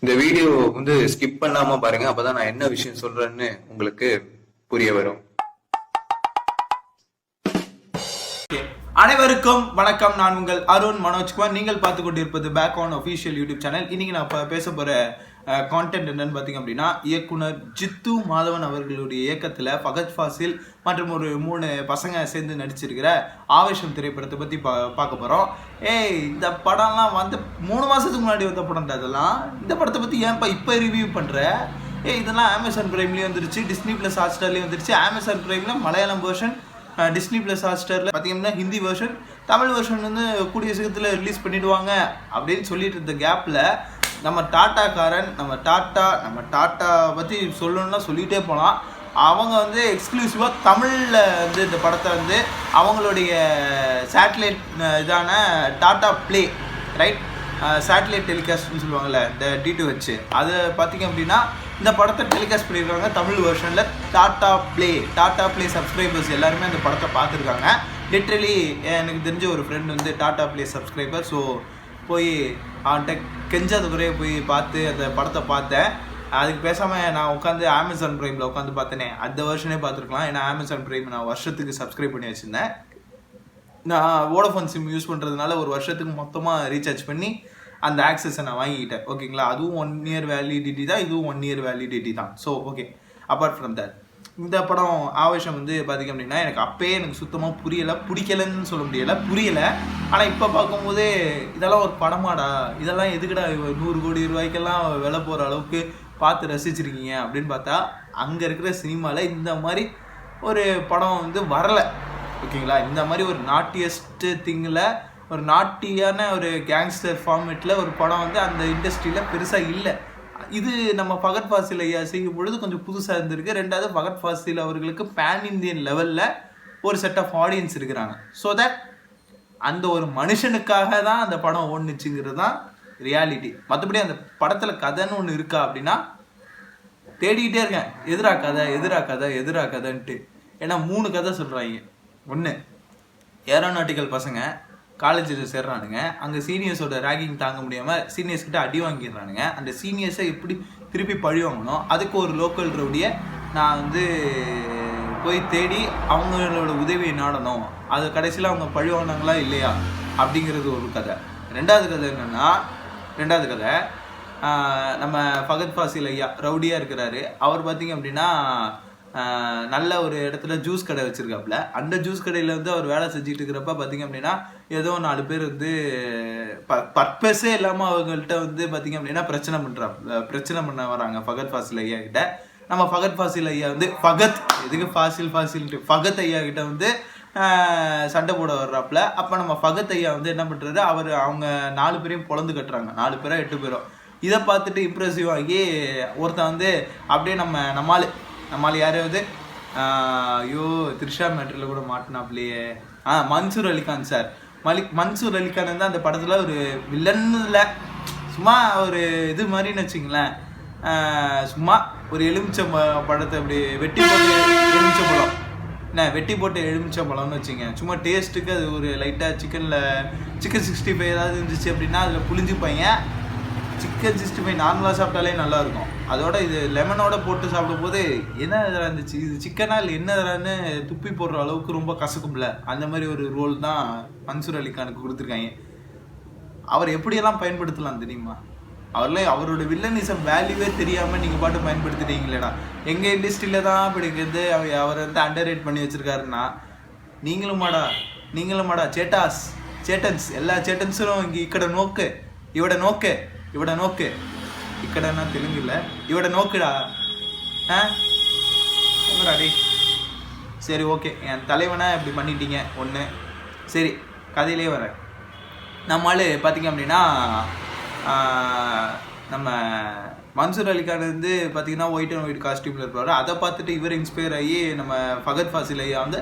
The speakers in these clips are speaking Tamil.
இந்த வீடியோ வந்து ஸ்கிப் பண்ணாம பாருங்க, அப்பதான் நான் என்ன விஷயம் சொல்றேன்னு உங்களுக்கு புரிய வரும். அனைவருக்கும் வணக்கம். நான் உங்கள் அருண் மனோஜ்குமார். நீங்கள் பார்த்து கொண்டிருப்பது back on official YouTube channel. இன்னைக்கு நான் பேச போற கான்டென்ட் என்னன்னு பார்த்தீங்க அப்படின்னா, இயக்குனர் ஜித்து மாதவன் அவர்களுடைய இயக்கத்தில் ஃபகத் ஃபாசில் மற்றும் ஒரு 3 பசங்க சேர்ந்து நடிச்சிருக்கிற ஆவேசம் திரைப்படத்தை பற்றி பார்க்க போகிறோம். இந்த படம்லாம் வந்து 3 மாதத்துக்கு முன்னாடி வந்த படம் தான். இதெல்லாம் இந்த படத்தை பற்றி ஏன்ப்பா இப்போ ரிவ்யூ பண்ணுற? இதெல்லாம் அமேசான் பிரைம்லேயும் வந்துருச்சு, டிஸ்னி ப்ளஸ் ஹாட்ஸ்டார்லேயும் வந்துருச்சு. அமேசான் பிரைமில் மலையாளம் வெர்ஷன், டிஸ்னி ப்ளஸ் ஹாட்ஸ்டாரில் பார்த்தீங்கன்னா ஹிந்தி வெர்ஷன், தமிழ் வெர்ஷன் வந்து கூடிய சீக்கிரத்தில் ரிலீஸ் பண்ணிவிடுவாங்க அப்படின்னு சொல்லிட்டு இருந்த கேப்பில் நம்ம டாட்டாக்காரன் நம்ம டாட்டா பற்றி சொல்லணும்னா சொல்லிகிட்டே போகலாம். அவங்க வந்து எக்ஸ்க்ளூசிவாக தமிழில் வந்து இந்த படத்தை வந்து அவங்களுடைய சேட்டலைட் இதான டாட்டா ப்ளே ரைட் சேட்டலைட் டெலிகாஸ்ட்னு சொல்லுவாங்கள்ல, இந்த D2H, அதை பார்த்திங்க அப்படின்னா இந்த படத்தை டெலிகாஸ்ட் பண்ணியிருக்காங்க தமிழ் வெர்ஷனில். டாட்டா ப்ளே சப்ஸ்கிரைபர்ஸ் எல்லாருமே அந்த படத்தை பார்த்துருக்காங்க. லிட்ரலி எனக்கு தெரிஞ்ச ஒரு ஃப்ரெண்ட் வந்து டாட்டா ப்ளே சப்ஸ்கிரைபர். ஸோ போய் அவன்கிட்ட கெஞ்சாத குறைய போய் பார்த்து அந்த படத்தை பார்த்தேன். அதுக்கு பேசாமல் நான் உட்காந்து அமேசான் ப்ரைமில் உட்காந்து பார்த்தேனே, அந்த வருஷனே பார்த்துருக்கலாம். ஏன்னா அமேசான் ப்ரைம் நான் வருஷத்துக்கு சப்ஸ்கிரைப் பண்ணி வச்சுருந்தேன். நான் வோடஃபோன் சிம் யூஸ் பண்ணுறதுனால ஒரு வருஷத்துக்கு மொத்தமாக ரீசார்ஜ் பண்ணி அந்த ஆக்சஸை நான் வாங்கிக்கிட்டேன். ஓகேங்களா, அதுவும் 1 இயர் வேலிடிட்டி தான், இதுவும் 1 இயர் வேலிடிட்டி தான். So okay, apart from that இந்த படம் ஆவேசம் வந்து பார்த்திங்க அப்படின்னா எனக்கு சுத்தமாக பிடிக்கலைன்னு சொல்ல புரியலை. ஆனால் இப்போ பார்க்கும்போதே இதெல்லாம் ஒரு படமாடா, இதெல்லாம் எதுக்குடா 100 கோடி ரூபாய்க்கெல்லாம் விலை போகிற அளவுக்கு பார்த்து ரசிச்சிருக்கீங்க அப்படின்னு பார்த்தா, அங்கே இருக்கிற சினிமாவில் இந்த மாதிரி ஒரு படம் வந்து வரலை. ஓகேங்களா, இந்த மாதிரி ஒரு நாட்டியஸ்ட் திங்கில் ஒரு நாட்டியான ஒரு கேங்ஸ்டர் ஃபார்மேட்டில் ஒரு படம் வந்து அந்த இண்டஸ்ட்ரியில் பெருசாக இல்லை. இது நம்ம ஃபகத் ஃபாசில் ஐயா செய்யும் பொழுது கொஞ்சம் புதுசாக இருந்திருக்கு. ரெண்டாவது, ஃபகத் ஃபாசில் அவர்களுக்கு பேன் இந்தியன் லெவலில் ஒரு செட் ஆஃப் ஆடியன்ஸ் இருக்கிறாங்க. ஸோ தட் அந்த ஒரு மனுஷனுக்காக தான் அந்த படம் ஓடுனுச்சுங்கிறது தான் ரியாலிட்டி. மற்றபடி அந்த படத்தில் கதைன்னு ஒன்று இருக்கா அப்படின்னா தேடிக்கிட்டே இருக்கேன், எதிரா கதைன்ட்டு. ஏன்னா 3 கதை சொல்கிறாங்க. ஒன்று, ஏரோநாட்டிக்கல் பசங்க காலேஜில் சேர்றானுங்க, அங்கே சீனியர்ஸோட ரேகிங் தாங்க முடியாமல் சீனியர்ஸ்கிட்ட அடி வாங்கிடுறானுங்க. அந்த சீனியர்ஸை எப்படி திருப்பி பழி வாங்கணும், அதுக்கு ஒரு லோக்கல் ரவுடியை நான் வந்து போய் தேடி அவங்களோட உதவியை நாடணும். அது கடைசியில் அவங்க பழி வாங்கினாங்களா இல்லையா அப்படிங்கிறது ஒரு கதை. ரெண்டாவது கதை என்னென்னா, நம்ம ஃபகத் ஃபாசில் ஐயா ரவுடியாக இருக்கிறாரு. அவர் பார்த்திங்க அப்படின்னா நல்ல ஒரு இடத்துல ஜூஸ் கடை வச்சுருக்காப்புல. அந்த ஜூஸ் கடையில் வந்து அவர் வேலை செஞ்சுட்டு இருக்கிறப்ப பார்த்திங்க அப்படின்னா ஏதோ 4 பேர் வந்து பர்பஸே இல்லாமல் அவங்கள்ட்ட வந்து பார்த்திங்க அப்படின்னா பிரச்சனை பண்ண வராங்க ஃபகத் ஃபாசில் ஐயா கிட்ட. நம்ம ஃபகத் ஃபாசில் ஐயா வந்து ஃபகத் ஐயா கிட்ட வந்து சண்டை போட வர்றாப்புல. அப்போ நம்ம ஃபகத் ஐயா வந்து என்ன பண்ணுறாரு, அவங்க 4 பேரையும் பொழந்து கட்டுறாங்க, 4 பேரோ 8 பேரோ. இதை பார்த்துட்டு இம்ப்ரெசிவ் ஆகி ஒருத்தன் வந்து அப்படியே நம்மால் யாராவது ஐயோ த்ரிஷா மேட்டரில் கூட மாட்டினாப்லையே, மன்சூர் அலிகான் சார். மன்சூர் அலிகான் வந்து அந்த படத்தில் ஒரு வில்லன்ல சும்மா ஒரு இது மாதிரின்னு வச்சுங்களேன், சும்மா ஒரு எலுமிச்சை பழத்தை அப்படி வெட்டி போட்டு எலுமிச்சம்பழம்னு வச்சுங்க. சும்மா டேஸ்ட்டுக்கு அது ஒரு லைட்டாக சிக்கன் 65 ஏதாவது இருந்துச்சு அப்படின்னா அதில் புளிஞ்சுப்பாங்க. சிக்கன் 65 நார்மலாக சாப்பிட்டாலே நல்லாயிருக்கும். அதோட இது லெமனோட போட்டு சாப்பிடும் போது என்ன இதெல்லாம் இருந்துச்சு, இது சிக்கனா இல்லை என்ன இதெல்லான்னு துப்பி போடுற அளவுக்கு ரொம்ப கசக்கும்ல, அந்த மாதிரி ஒரு ரோல் தான் மன்சூர் அலிகானுக்கு கொடுத்துருக்காங்க. அவர் எப்படியெல்லாம் பயன்படுத்தலாம் தெரியுமா? அவரோட வில்லனிசம் வேல்யூவே தெரியாமல் நீங்கள் பாட்டு பயன்படுத்திட்டீங்களேடா. எங்கள் இண்டஸ்ட்ரியில் தான் பிடிக்கிறது அவர் வந்து அண்டர் ரேட் பண்ணி வச்சுருக்காருன்னா, நீங்களும் மாடா சேட்டன்ஸ் எல்லா சேட்டன்ஸும் இங்கே இவட நோக்கு இக்கடனா தெலுங்கு இல்லை, இவட நோக்குடா. டே சரி ஓகே, என் தலைவனை இப்படி பண்ணிட்டீங்க ஒன்று. சரி, கதையிலே வரேன். நம்மளால் பார்த்திங்க அப்படின்னா நம்ம மன்சூர் அலிகான் வந்து பார்த்திங்கன்னா ஒயிட் அண்ட் ஒயிட் காஸ்டியூமில் இருப்பார். அதை பார்த்துட்டு இவர் இன்ஸ்பயர் ஆகி நம்ம ஃபகத் ஃபாசில் ஐயா வந்து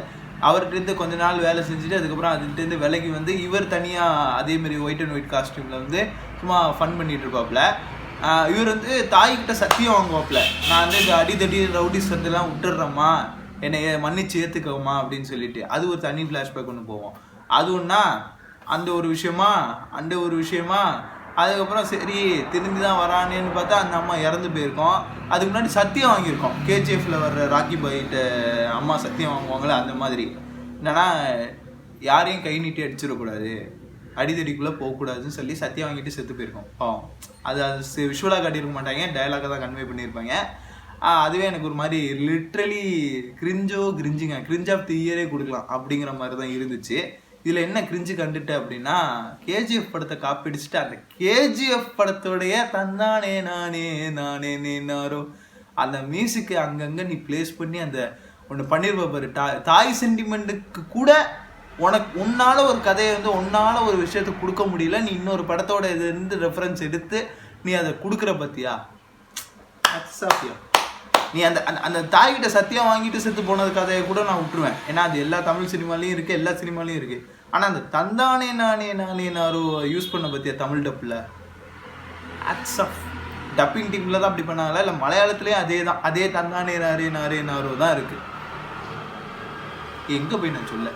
அவர்கிட்டருந்து கொஞ்ச நாள் வேலை செஞ்சுட்டு அதுக்கப்புறம் அதுகிட்டேருந்து விலகி வந்து இவர் தனியாக அதேமாரி ஒயிட் அண்ட் ஒயிட் காஸ்டியூமில் வந்து சும்மா ஃபன் பண்ணிகிட்டு இருப்பாப்புல. இவர் வந்து தாய்கிட்ட சத்தியம் வாங்குவாப்புல, நான் வந்து இந்த அடித்தடி ரவுடிஸ் வந்துலாம் விட்டுடுறேம்மா, என்னை மன்னிச்சு ஏற்றுக்கோமா அப்படின்னு சொல்லிட்டு. அது ஒரு தனி ஃப்ளாஷ்பேக் ஒன்று போவோம். அது ஒன்றா அந்த ஒரு விஷயமா அதுக்கப்புறம் சரி திரும்பி தான் வரானேன்னு பார்த்தா அந்த அம்மா இறந்து போயிருக்கோம். அதுக்கு முன்னாடி சத்தியம் வாங்கியிருக்கோம். கேஜிஎஃப்ல வர்ற ராக்கி பாய்கிட்ட அம்மா சத்தியம் வாங்குவாங்களே அந்த மாதிரி. என்னன்னா யாரையும் கை நீட்டி அடிச்சிடக்கூடாது, அடிதடிக்குள்ளே போகக்கூடாதுன்னு சொல்லி சத்தியம் வாங்கிட்டு செத்து போயிருக்கோம். பாவம். அது விஷுவலாக காட்டியிருக்க மாட்டாங்க, டைலாக தான் கன்வே பண்ணியிருப்பாங்க. அதுவே எனக்கு ஒரு மாதிரி லிட்ரலி கிரிஞ்ச் ஆஃப் தி இயரே கொடுக்கலாம் அப்படிங்கிற மாதிரி தான் இருந்துச்சு. இதில் என்ன கிரிஞ்சு கண்டுட்டு அப்படின்னா, கேஜிஎஃப் படத்தை காப்பிடிச்சுட்டு அந்த கேஜிஎஃப் படத்தோடைய தந்தானே நானே நானே நாரோ அந்த மியூசிக்கு அங்கங்கே நீ பிளேஸ் பண்ணி அந்த ஒன்று பண்ணியிருப்ப பாரு. தாய் சென்டிமெண்ட்டுக்கு கூட உன்னால் ஒரு கதையை வந்து உன்னால் ஒரு விஷயத்தை கொடுக்க முடியல, நீ இன்னொரு படத்தோட இது இருந்து ரெஃபரன்ஸ் எடுத்து நீ அதை கொடுக்குற பத்தியா. நீ அந்த அந்த தாய்கிட்ட சத்தியம் வாங்கிட்டு செத்து போனது கதையை கூட நான் விட்டுருவேன். ஏன்னா அது எல்லா தமிழ் சினிமாலையும் இருக்குது, எல்லா சினிமாலையும் இருக்குது. ஆனால் அந்த தந்தானே நானே நானே நாரோ யூஸ் பண்ண பற்றியா தமிழ் டப்பில். டப்பிங் டீமில் தான் அப்படி பண்ணாங்களா இல்லை மலையாளத்துலேயும் அதே தான், அதே தந்தானே நாரே நாரே நாரோ தான் இருக்குது. எங்கே போய் நான் சொல்ல.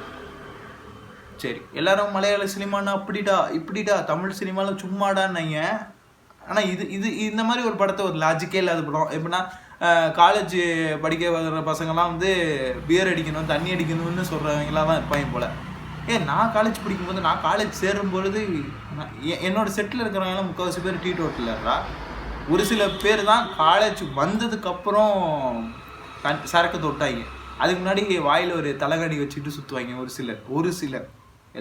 சரி, எல்லாரும் மலையாள சினிமானா அப்படிடா இப்படிடா, தமிழ் சினிமாவில் சும்மாடான்னாங்க. ஆனால் இது இந்த மாதிரி ஒரு படத்தை ஒரு லாஜிக்கே இல்லாத படம். எப்படின்னா காலேஜ் படிக்க வர பசங்கள்லாம் வந்து பியர் அடிக்கணும் தண்ணி அடிக்கணும்னு சொல்கிறவங்களாம் தான் இருப்பாங்க போல். நான் காலேஜ் படிக்கும்போது, நான் காலேஜ் சேரும்பொழுது என்னோட செட்டில் இருக்கிறவங்களாம் முக்கால்வாசி பேர் டீ டோட்டலரா. ஒரு சில பேர் தான் காலேஜ் வந்ததுக்கப்புறம் சரக்கு தொட்டாங்க. அதுக்கு முன்னாடி வாயில் ஒரு தலைகாணி வச்சுட்டு சுற்றுவாங்க ஒரு சிலர்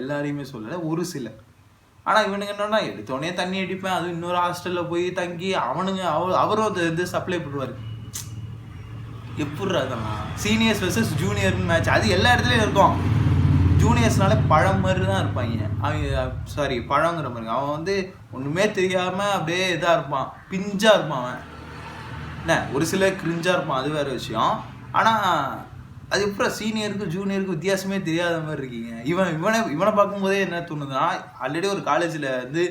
எல்லாரையுமே சொல்லலை, ஒரு சிலர். ஆனால் இவனுங்க என்னன்னா எடுத்தோடனே தண்ணி அடிப்பேன், அதுவும் இன்னொரு ஹாஸ்டலில் போய் தங்கி அவரும் அதை வந்து சப்ளை பண்ணுவார். எப்படி அதெல்லாம் சீனியர்ஸ் வெர்சஸ் ஜூனியர்னு மேட்ச், அது எல்லா இடத்துலையும் இருக்கும். ஜூனியர்ஸ்னால பழம் மாதிரி தான் இருப்பாங்க. அவங்க பழங்கிற மாதிரி அவன் வந்து ஒன்றுமே தெரியாமல் அப்படியே இதாக இருப்பான், பிஞ்சாக இருப்பான் அவன். என்ன ஒரு சில கிரிஞ்சாக இருப்பான், அது வேறு விஷயம். ஆனால் அது எப்போ சீனியருக்கு ஜூனியருக்கு வித்தியாசமே தெரியாத மாதிரி இருக்கீங்க. இவனை பார்க்கும்போதே என்ன தோணுதுன்னா, ஆல்ரெடி ஒரு காலேஜில் வந்து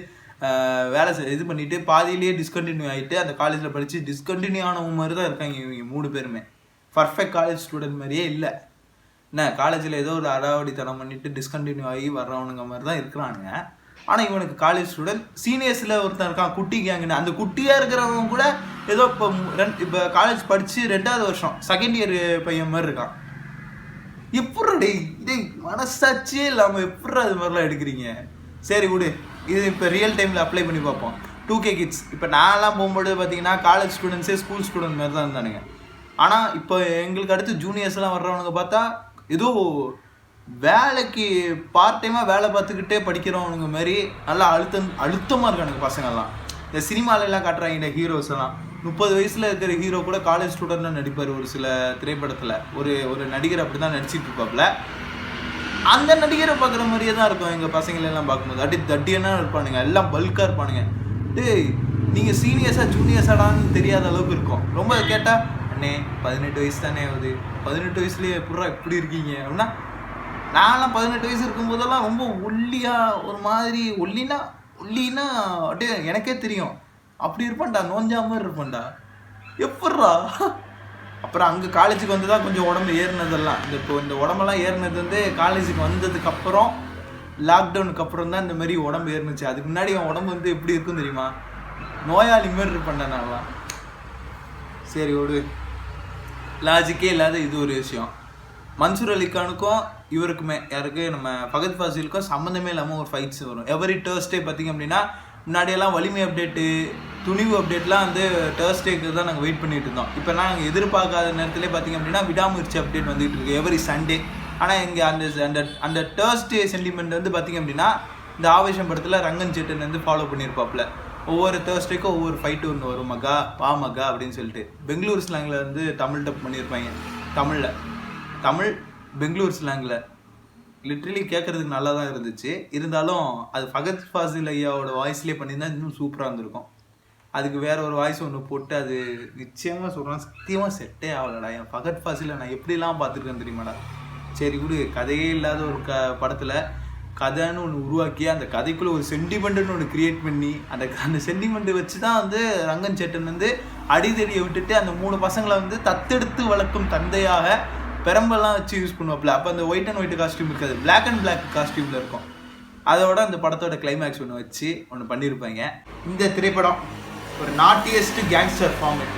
வேலை இது பண்ணிவிட்டு பாதியிலேயே டிஸ்கண்டினியூ ஆகிட்டு அந்த காலேஜில் படித்து டிஸ்கண்டினியூ ஆனவங்க மாதிரி தான் இருக்காங்க இவங்க 3 பேருமே. பர்ஃபெக்ட் காலேஜ் ஸ்டூடெண்ட் மாதிரியே இல்லை. என்ன காலேஜில் ஏதோ ஒரு அடாவடித்தனம் பண்ணிவிட்டு டிஸ்கண்டினியூ ஆகி வர்றவனுங்க மாதிரி தான் இருக்கிறானுங்க. ஆனால் இவனுக்கு காலேஜ் ஸ்டூடெண்ட் சீனியர்ஸில் ஒருத்தன் இருக்கான் குட்டி கேங்குன்னு. அந்த குட்டியாக இருக்கிறவங்க கூட ஏதோ இப்போ காலேஜ் படித்து 2வது வருஷம் செகண்ட் இயர் பையன் மாதிரி இருக்கான். எப்படி இதே மனசாட்சியே இல்லாமல் எப்படி அது மாதிரிலாம் எடுக்கிறீங்க? சரி விடு, இது இப்போ ரியல் டைமில் அப்ளை பண்ணி பார்ப்போம். 2K கிட்ஸ் இப்போ நான்லாம் போகும்போது பார்த்தீங்கன்னா காலேஜ் ஸ்டூடெண்ட்ஸே ஸ்கூல் ஸ்டூடெண்ட் மாதிரி தான் இருந்தானுங்க. ஆனால் இப்போ எங்களுக்கு அடுத்து ஜூனியர்ஸ்லாம் வர்றவனுங்க பார்த்தா ஏதோ வேலைக்கு பார்ட் டைமாக வேலை பார்த்துக்கிட்டே படிக்கிறவனுங்க மாதிரி நல்லா அழுத்தமாக இருக்கானுங்க பசங்கள்லாம். இந்த சினிமாலெல்லாம் காட்டுறாங்க இந்த ஹீரோஸ் எல்லாம் 30 வயசில் இருக்கிற ஹீரோ கூட காலேஜ் ஸ்டூடெண்ட்டாக நடிப்பார் ஒரு சில திரைப்படத்தில். ஒரு நடிகர் அப்படி தான் நடிச்சிட்டு இருப்பாப்புல. அந்த நடிகரை பார்க்குற மாதிரியே தான் இருக்கும் எங்கள் பசங்களெல்லாம் பார்க்கும்போது. தட்டியனா இருப்பானுங்க, எல்லாம் பல்காக இருப்பானுங்க. டேய் நீங்கள் சீனியர்ஸாக ஜூனியர்ஸாடான்னு தெரியாத அளவுக்கு இருக்கும். ரொம்ப கேட்டால் அண்ணே 18 வயசு தானே ஆகுது, 18 வயசுலேயே எப்படா இப்படி இருக்கீங்க அப்படின்னா, நான்லாம் 18 வயசு இருக்கும்போதெல்லாம் ரொம்ப ஒல்லியாக ஒரு மாதிரி ஒல்லினா அப்படியே எனக்கே தெரியும் அப்படி இருப்பேன்டா, நோஞ்சா மாதிரி இருப்பேன்டா. எப்பட்றா? அப்புறம் அங்கே காலேஜுக்கு வந்து தான் கொஞ்சம் உடம்பு ஏறினதெல்லாம். இந்த உடம்பெல்லாம் ஏறினது வந்து காலேஜுக்கு வந்ததுக்கப்புறம் லாக்டவுனுக்கு அப்புறம் தான் இந்த மாதிரி உடம்பு ஏறினுச்சு. அதுக்கு முன்னாடி என் உடம்பு வந்து எப்படி இருக்கும் தெரியுமா? நோயாளி மாதிரி இருப்பேன்டா நான்லாம். சரி ஒரு லாஜிக்கே இல்லாத இது ஒரு விஷயம். மன்சூர் அலிகானுக்கும் இவருக்குமே யாருக்கு நம்ம ஃபகத் ஃபாசிலுக்கும் சம்மந்தமே இல்லாமல் ஒரு ஃபைட்ஸ் வரும் எவரி டர்ஸ்டே. பார்த்திங்க அப்படின்னா முன்னாடியெல்லாம் வலிமை அப்டேட்டு துணிவு அப்டேட்லாம் வந்து டர்ஸ்டேக்கு தான் நாங்கள் வெயிட் பண்ணிட்டு இருந்தோம். இப்போ நாங்கள் எதிர்பார்க்காத நேரத்திலே பார்த்திங்க அப்படின்னா விடாமுயற்சி அப்டேட் வந்துகிட்டு இருக்கு எவரி சண்டே. ஆனால் இங்கே அந்த டர்ஸ்டே சென்டிமெண்ட் வந்து பார்த்திங்க அப்படின்னா இந்த ஆவேசம் படத்தில் ரங்கன் சேட்டன் வந்து ஃபாலோ பண்ணியிருப்பாப்புல. ஒவ்வொரு தேர்ஸ்டேக்கும் ஒவ்வொரு ஃபைட்டு ஒன்று வரும், மகா பா மகா அப்படின்னு சொல்லிட்டு. பெங்களூர் ஸ்லாங்கில் வந்து தமிழ் டப் பண்ணியிருப்பாங்க. தமிழ் பெங்களூர் ஸ்லாங்கில் லிட்ரலி கேட்குறதுக்கு நல்லா தான் இருந்துச்சு. இருந்தாலும் அது ஃபகத் ஃபாசில் ஐயாவோட வாய்ஸ்லேயே பண்ணியிருந்தா இன்னும் சூப்பராக இருந்திருக்கும். அதுக்கு வேற ஒரு வாய்ஸ் ஒன்று போட்டு அது நிச்சயமாக சொல்கிறேன், சத்தியமாக செட்டே ஆகலடா. என் ஃபகத் ஃபாசிலை நான் எப்படிலாம் பார்த்துருக்கேன் தெரியுமாடா. சரி விடு, கதையே இல்லாத ஒரு படத்தில் கதைன்னு ஒன்று உருவாக்கி அந்த கதைக்குள்ளே ஒரு சென்டிமெண்ட்டுன்னு ஒன்று க்ரியேட் பண்ணி அந்த சென்டிமெண்ட்டு வச்சு தான் வந்து ரங்கன் சேட்டன் வந்து அடிதடியை விட்டுட்டு அந்த 3 பசங்களை வந்து தத்தெடுத்து வளர்க்கும் தந்தையாக பெரம்பெல்லாம் வச்சு யூஸ் பண்ணுவாப்புல. அப்போ அந்த ஒயிட் அண்ட் ஒயிட் காஸ்டியூம் இருக்காது, பிளாக் அண்ட் பிளாக் காஸ்டியூமில் இருக்கும். அதோட அந்த படத்தோட கிளைமேக்ஸ் ஒன்று வச்சு ஒன்று பண்ணியிருப்பாங்க. இந்த திரைப்படம் ஒரு நாட்டியஸ்ட் கேங்ஸ்டர் ஃபார்மேட்.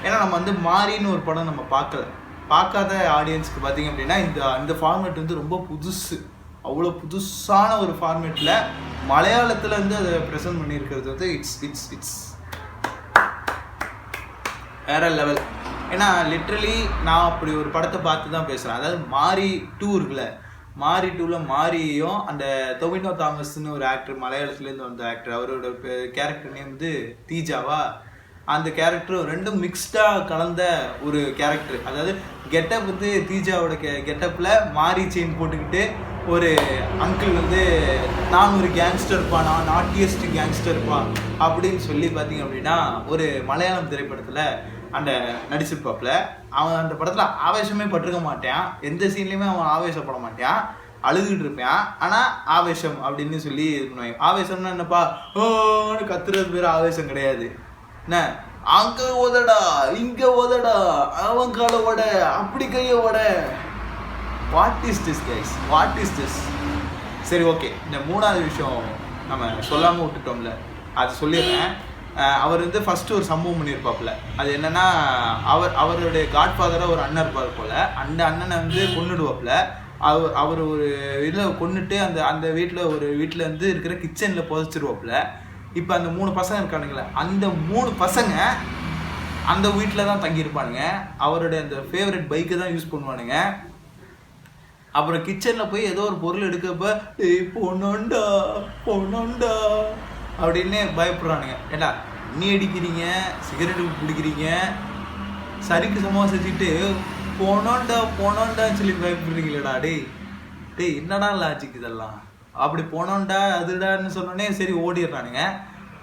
ஏன்னா நம்ம வந்து மாரின்னு ஒரு படம் நம்ம பார்க்காத ஆடியன்ஸ்க்கு பார்த்தீங்க அப்படின்னா இந்த ஃபார்மேட் வந்து ரொம்ப புதுசு. அவ்வளோ புதுசான ஒரு ஃபார்மேட்டில் மலையாளத்தில் வந்து அதை ப்ரெசென்ட் பண்ணியிருக்கிறது வந்து இட்ஸ் வேற லெவல். ஏன்னா லிட்ரலி நான் அப்படி ஒரு படத்தை பார்த்து தான் பேசுகிறேன். அதாவது மாரி 2 இருக்குல்ல, மாரி 2ல் மாரியையும் அந்த டொவினோ தாமஸ்ன்னு ஒரு ஆக்டர், மலையாளத்துலேருந்து வந்த ஆக்டர், அவரோட கேரக்டர் நேம் வந்து தீஜாவா, அந்த கேரக்டர் ரெண்டும் மிக்ஸ்டாக கலந்த ஒரு கேரக்டர். அதாவது கெட்டப் வந்து தீஜாவோட கெட்டப்பில் மாரி செயின் போட்டுக்கிட்டு ஒரு அங்கிள் வந்து நான் ஒரு கேங்ஸ்டர்ப்பா, நான் நாட்டியஸ்ட் கேங்ஸ்டர்ப்பா அப்படின்னு சொல்லி பார்த்தீங்க அப்படின்னா ஒரு மலையாளம் திரைப்படத்தில் அந்த நடிச்சிருப்பாப்புல. அவன் அந்த படத்தில் ஆவேசமே பட்டிருக்க மாட்டான், எந்த சீன்லேயுமே அவன் ஆவேசப்பட மாட்டான், அழுதுகிட்டு இருப்பான். ஆனால் ஆவேசம் அப்படின்னு சொல்லி இது பண்ணுவாங்க. ஆவேசம்னா என்னப்பா ஓன்னு கத்துறது பேர் ஆவேசம் கிடையாது. என்ன அங்க ஓதடா இங்க ஓதடா அவன் கால ஓட அப்படி கைய ஓட, what is this guys, what is this? சரி, ஓகே, இந்த 3வது விஷயம் நம்ம சொல்லாமல் விட்டுட்டோம்ல, அது சொல்லிடுறேன். அவர் வந்து ஃபஸ்ட்டு ஒரு சம்பவம் பண்ணியிருப்பாப்புல. அது என்னன்னா, அவருடைய காட்ஃபாதராக ஒரு அண்ணன் இருப்பார் போல். அந்த அண்ணனை வந்து கொன்னுடுவாப்புல. அவர் ஒரு இதில் கொன்னுட்டு அந்த வீட்டில் வந்து இருக்கிற கிச்சனில் புதைச்சிருவாப்புல. இப்போ அந்த 3 பசங்க இருக்கானுங்களே, அந்த 3 பசங்க அந்த வீட்டில் தான் தங்கியிருப்பானுங்க. அவருடைய அந்த ஃபேவரட் பைக்கை தான் யூஸ் பண்ணுவானுங்க. அப்புறம் கிச்சனில் போய் ஏதோ ஒரு பொருள் எடுக்கப்ப பொண்ணோண்டா அப்படின்னு பயப்படுறானுங்க. ஏண்டா நீ அடிக்கிறீங்க, சிகரெட்டு பிடிக்கிறீங்க, சரிக்கு சமமாக செஞ்சுட்டு போனோண்டான்னு சொல்லி பயப்படுறீங்களேடா. டேய் என்னடா லாஜிக் இதெல்லாம்? அப்படி போனோண்டா அதுடான்னு சொன்னோடனே சரி ஓடிடுறானுங்க.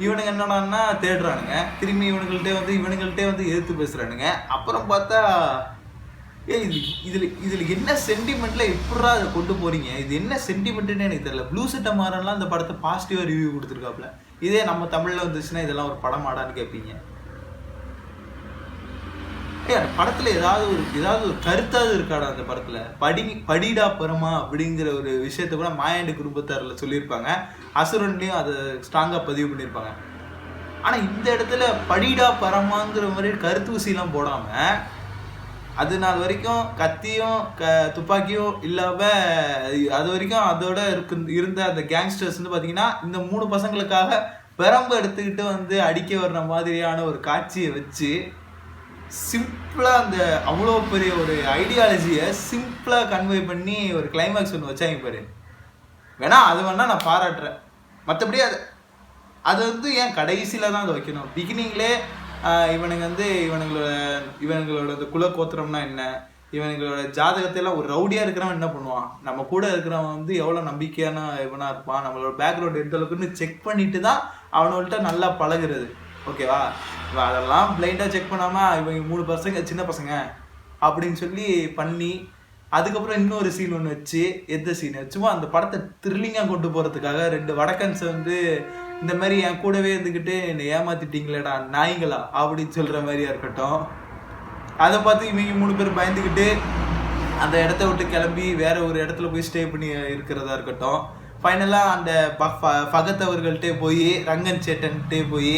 இவனுங்க என்னடான்னா தேடுறானுங்க, திரும்பி இவனுங்கள்ட்டே வந்து எதிர்த்து பேசுகிறானுங்க. அப்புறம் பார்த்தா இதில் என்ன சென்டிமெண்ட்டில் எப்படா அதை கொண்டு போகிறீங்க, இது என்ன சென்டிமெண்ட்டுன்னு எனக்கு தெரியல. ப்ளூ சட்டை மாறன்லாம் அந்த படத்தை பாசிட்டிவாக ரிவ்யூ கொடுத்துருக்காப்புல. இதே நம்ம தமிழில் வந்துச்சுன்னா இதெல்லாம் ஒரு படம் ஆடான்னு கேட்பீங்க. அந்த படத்தில் ஏதாவது ஒரு கருத்தாவது இருக்காடா அந்த படத்தில்? படிடா பரமா அப்படிங்கிற ஒரு விஷயத்த கூட மாயாண்டி குடும்பத்தாரில் சொல்லியிருப்பாங்க. அசுரன்லையும் அதை ஸ்ட்ராங்காக பதிவு பண்ணியிருப்பாங்க. ஆனால் இந்த இடத்துல படிடா பரமாங்கிற மாதிரி கருத்து ஊசிலாம் போடாமல், அது நாள் வரைக்கும் கத்தியும் துப்பாக்கியும் இல்லாமல் அது வரைக்கும் அதோட இருந்த அந்த கேங்ஸ்டர்ஸ் வந்து பார்த்தீங்கன்னா இந்த 3 பசங்களுக்காக பெரம்பு எடுத்துக்கிட்டு வந்து அடிக்க வர்ற மாதிரியான ஒரு காட்சியை வச்சு சிம்பிளாக அந்த அவ்வளோ பெரிய ஒரு ஐடியாலஜியை சிம்பிளாக கன்வே பண்ணி ஒரு கிளைமேக்ஸ் ஒன்று வச்சாங்க பாரு. அது வேணா நான் பாராட்டுறேன். மற்றபடி அது வந்து ஏன் கடைசியில் தான் அதை வைக்கணும்? பிகினிங்லே இவனுங்க வந்து இவனுங்களோட இந்த குலக்கோத்திரம்னா என்ன, இவனுங்களோட ஜாதகத்தையெல்லாம் ஒரு ரவுடியாக இருக்கிறவன் என்ன பண்ணுவான், நம்ம கூட இருக்கிறவன் வந்து எவ்வளோ நம்பிக்கையான இவனாக இருப்பான், நம்மளோட பேக்ரவுண்ட் எந்த அளவுக்குன்னு செக் பண்ணிட்டு தான் அவனோள்கிட்ட நல்லா பழகுறது. ஓகேவா? அதெல்லாம் பிளைண்டாக செக் பண்ணாமல் இவங்க 3 பசங்க சின்ன பசங்க அப்படின்னு சொல்லி பண்ணி அதுக்கப்புறம் இன்னொரு சீன் ஒன்று வச்சு, எந்த சீன் சும்மா அந்த படத்தை த்ரில்லிங்காக கொண்டு போகிறதுக்காக 2 வடக்கன்ஸை வந்து இந்த மாதிரி என் கூடவே இருந்துக்கிட்டு என்னை ஏமாத்திட்டீங்களேடா நாய்களா அப்படின்னு சொல்கிற மாதிரியா இருக்கட்டும். அதை பார்த்து இவங்க 3 பேர் பயந்துக்கிட்டு அந்த இடத்த விட்டு கிளம்பி வேற ஒரு இடத்துல போய் ஸ்டே பண்ணி இருக்கிறதா இருக்கட்டும். ஃபைனலாக அந்த ஃபகத் அவர்கள்ட்டே போய் ரங்கன் சேட்டன்கிட்டே போய்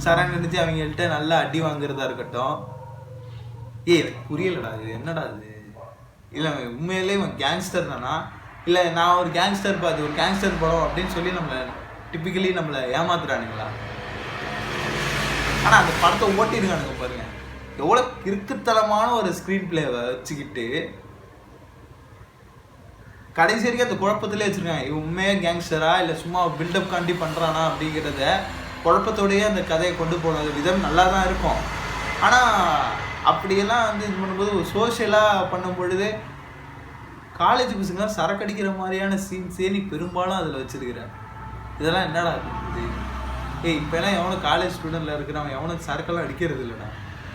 சரண் நினைச்சு அவங்கள்ட்ட நல்லா அடி வாங்குறதா இருக்கட்டும். எனக்கு புரியலடா இது என்னடா இது? இல்லை உண்மையிலே இவன் கேங்ஸ்டர் தானா, இல்லை நான் ஒரு கேங்ஸ்டர் பார்த்து ஒரு கேங்ஸ்டர் படம் அப்படின்னு சொல்லி டிப்பிக்கலி நம்மளை ஏமாத்துறானுங்களா? ஆனால் அந்த படத்தை ஓட்டிருக்கானுங்க பாருங்க, எவ்வளோ கிறுக்குத்தனமான ஒரு ஸ்க்ரீன் பிளேவை வச்சுக்கிட்டு கடைசி வரைக்கும் அந்த குழப்பத்திலே வச்சுருக்காங்க. இவன் உண்மையாக கேங்ஸ்டரா இல்லை சும்மா பில்டப் காண்டி பண்ணுறானா அப்படிங்கிறத குழப்பத்தோடையே அந்த கதையை கொண்டு போன விதம் நல்லா தான் இருக்கும். ஆனால் அப்படியெல்லாம் வந்து இது பண்ணும்போது ஒரு சோஷியலாக பண்ணும் பொழுது காலேஜ் பசங்க சரக்கு அடிக்கிற மாதிரியான சீன்ஸே நீ பெரும்பாலும் அதில் வச்சுருக்கிறேன். இதெல்லாம் என்னடா இருக்குது? இப்போலாம் எவனும் காலேஜ் ஸ்டூடெண்ட்டில் இருக்கிறவன் எவனும் சரக்கெல்லாம் அடிக்கிறது இல்லைடா.